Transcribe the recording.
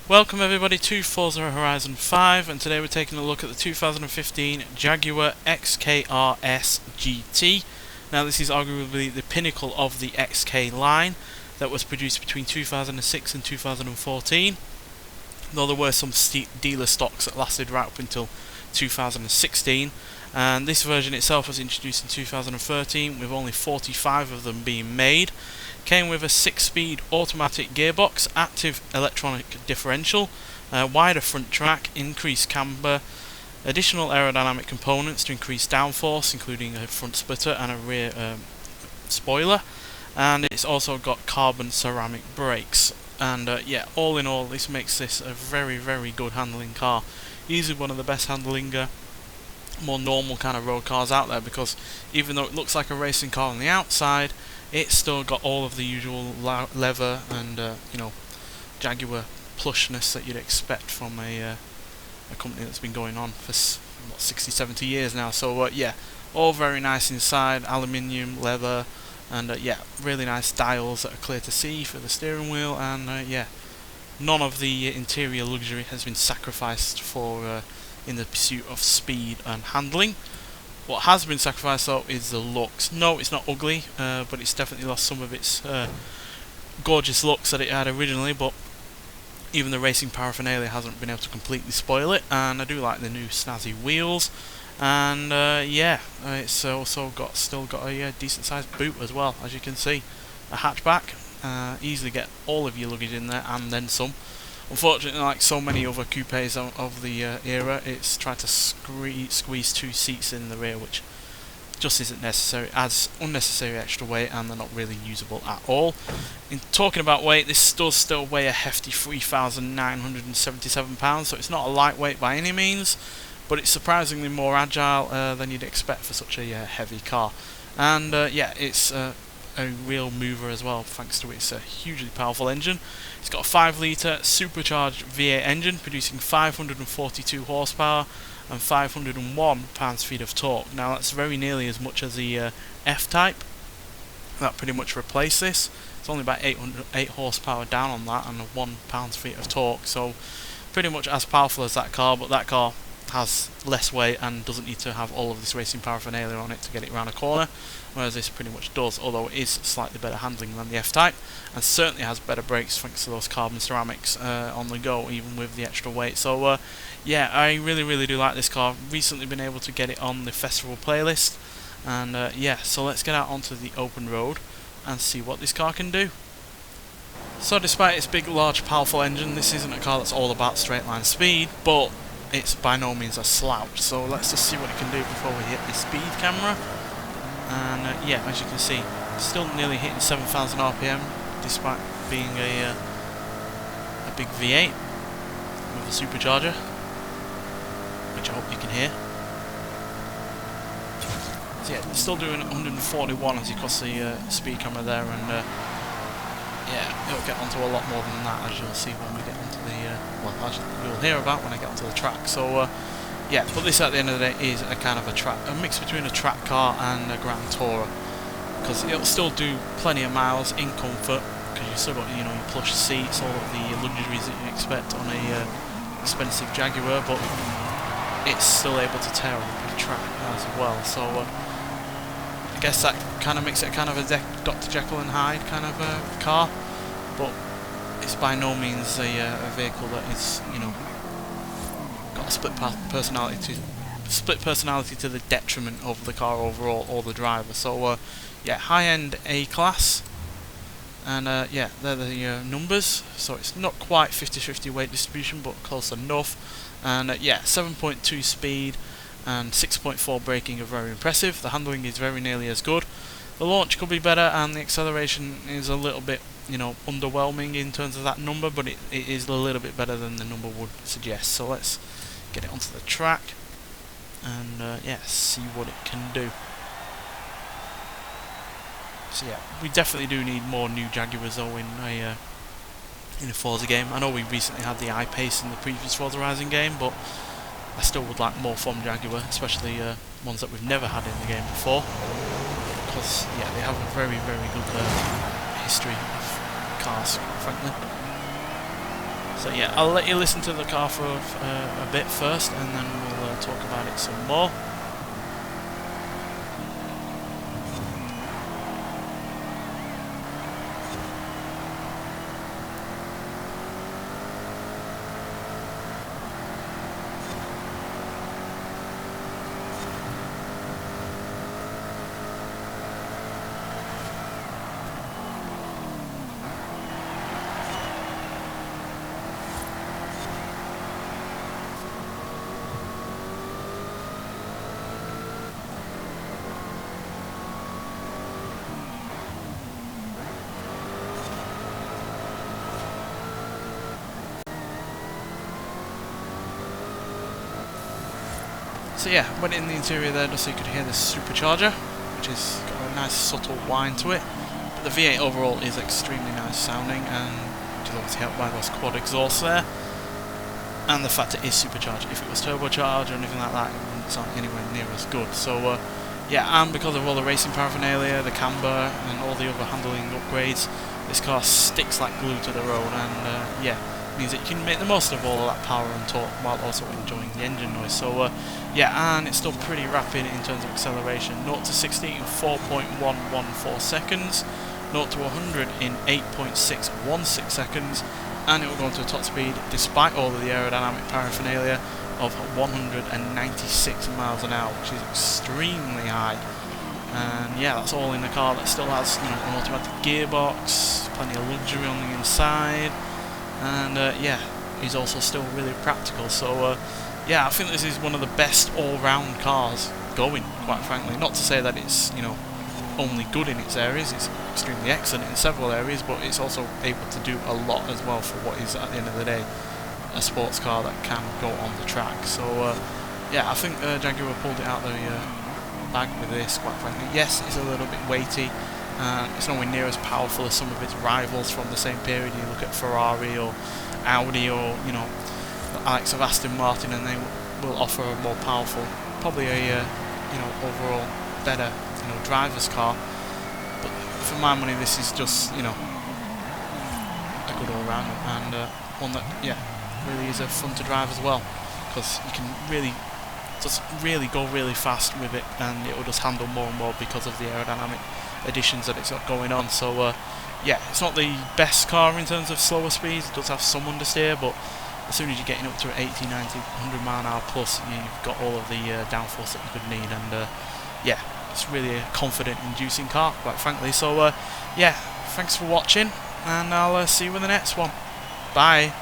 Welcome everybody to Forza Horizon 5, and today we're taking a look at the 2015 Jaguar XKR-S GT. Now this is arguably the pinnacle of the XK line that was produced between 2006 and 2014, though there were some dealer stocks that lasted right up until 2016, and this version itself was introduced in 2013 with only 45 of them being made. Came with a 6-speed automatic gearbox, active electronic differential, wider front track, increased camber, additional aerodynamic components to increase downforce, including a front splitter and a rear spoiler, and it's also got carbon ceramic brakes. And yeah, all in all, this makes this a very, very good handling car. Easily one of the best handling, more normal kind of road cars out there, because even though it looks like a racing car on the outside, it's still got all of the usual leather and Jaguar plushness that you'd expect from a company that's been going on for 60-70 years now. So yeah, all very nice inside, aluminium, leather, and yeah, really nice dials that are clear to see for the steering wheel, and yeah, none of the interior luxury has been sacrificed for in the pursuit of speed and handling. What has been sacrificed though is the looks. No, it's not ugly, but it's definitely lost some of its gorgeous looks that it had originally, but even the racing paraphernalia hasn't been able to completely spoil it. And I do like the new snazzy wheels, and yeah, it's also still got a decent sized boot as well, as you can see. A hatchback, easily get all of your luggage in there and then some. Unfortunately, like so many other coupes of the era, it's tried to squeeze 2 seats in the rear, which just isn't necessary. Adds unnecessary extra weight, and they're not really usable at all. In talking about weight, this does still weigh a hefty 3,977 pounds, so it's not a lightweight by any means, but it's surprisingly more agile than you'd expect for such a heavy car. And yeah, it's a real mover as well, thanks to its hugely powerful engine. It's got a 5-litre supercharged V8 engine producing 542 horsepower and 501 pounds-feet of torque. Now that's very nearly as much as the F-Type. That pretty much replaced this. It's only about 8 horsepower down on that and 1 pounds-feet of torque, so pretty much as powerful as that car, but that car has less weight and doesn't need to have all of this racing paraphernalia on it to get it around a corner, whereas this pretty much does, although it is slightly better handling than the F-Type, and certainly has better brakes thanks to those carbon ceramics on the go, even with the extra weight. So yeah, I really do like this car. Recently been able to get it on the festival playlist, and yeah, so let's get out onto the open road and see what this car can do. So despite its big, large, powerful engine, this isn't a car that's all about straight line speed, but it's by no means a slouch, so let's just see what it can do before we hit the speed camera. And yeah, as you can see, still nearly hitting 7,000 RPM despite being a big V8 with a supercharger, which I hope you can hear. So yeah, still doing 141 as you cross the speed camera there, and yeah, it'll get onto a lot more than that, as you'll see when we get onto the well, as you'll hear about when I get onto the track. So yeah, but this at the end of the day is a kind of a mix between a track car and a Grand Tourer, because it'll still do plenty of miles in comfort, because you've still got your plush seats, all of the luxuries that you expect on a expensive Jaguar, but it's still able to tear up a track as well. So I guess that kind of makes it kind of a Dr. Jekyll and Hyde kind of car, but it's by no means a vehicle that is, got a split personality to the detriment of the car overall or the driver. So yeah, high-end A-class, and yeah, they're the numbers. So it's not quite 50-50 weight distribution, but close enough. And yeah, 7.2 speed and 6.4 braking are very impressive. The handling is very nearly as good. The launch could be better, and the acceleration is a little bit, underwhelming in terms of that number, but it is a little bit better than the number would suggest. So let's get it onto the track and yeah, see what it can do. So yeah, we definitely do need more new Jaguars though in a Forza game. I know we recently had the I-Pace in the previous Forza Horizon game, but I still would like more from Jaguar, especially ones that we've never had in the game before, because yeah, they have a very good history of cars, frankly. So yeah, I'll let you listen to the car for a bit first, and then we'll talk about it some more. So yeah, went in the interior there just so you could hear the supercharger, which has got a nice subtle whine to it. But the V8 overall is extremely nice sounding, and which is obviously helped by those quad exhausts there. And the fact it is supercharged. If it was turbocharged or anything like that, it wouldn't sound anywhere near as good. So yeah, and because of all the racing paraphernalia, the camber, and all the other handling upgrades, this car sticks like glue to the road, and yeah, means that you can make the most of all of that power and torque while also enjoying the engine noise. So yeah, and it's still pretty rapid in terms of acceleration. 0 to 60 in 4.114 seconds, 0 to 100 in 8.616 seconds, and it will go into a top speed, despite all of the aerodynamic paraphernalia, of 196 miles an hour, which is extremely high. And yeah, that's all in a car that still has, you know, an automatic gearbox, plenty of luxury on the inside, and yeah, he's also still really practical. So yeah, I think this is one of the best all-round cars going, quite frankly. Not to say that it's, you know, only good in its areas, it's extremely excellent in several areas, but it's also able to do a lot as well for what is, at the end of the day, a sports car that can go on the track. So yeah, I think Jaguar pulled it out the bag with this, quite frankly. Yes, it's a little bit weighty, it's nowhere near as powerful as some of its rivals from the same period. You look at Ferrari or Audi, or, you know, the likes of Aston Martin, and they will offer a more powerful, probably a you know, overall better, you know, driver's car. But for my money, this is just, you know, a good all-rounder, and one that, yeah, really is fun to drive as well, because you can really just really go really fast with it, and it will just handle more and more because of the aerodynamic additions that it's got going on. So yeah, it's not the best car in terms of slower speeds. It does have some understeer, but as soon as you're getting up to 80, 90, 100 mile an hour plus, you've got all of the downforce that you could need, and yeah, it's really a confident-inducing car, quite frankly. So yeah, thanks for watching, and I'll see you in the next one. Bye.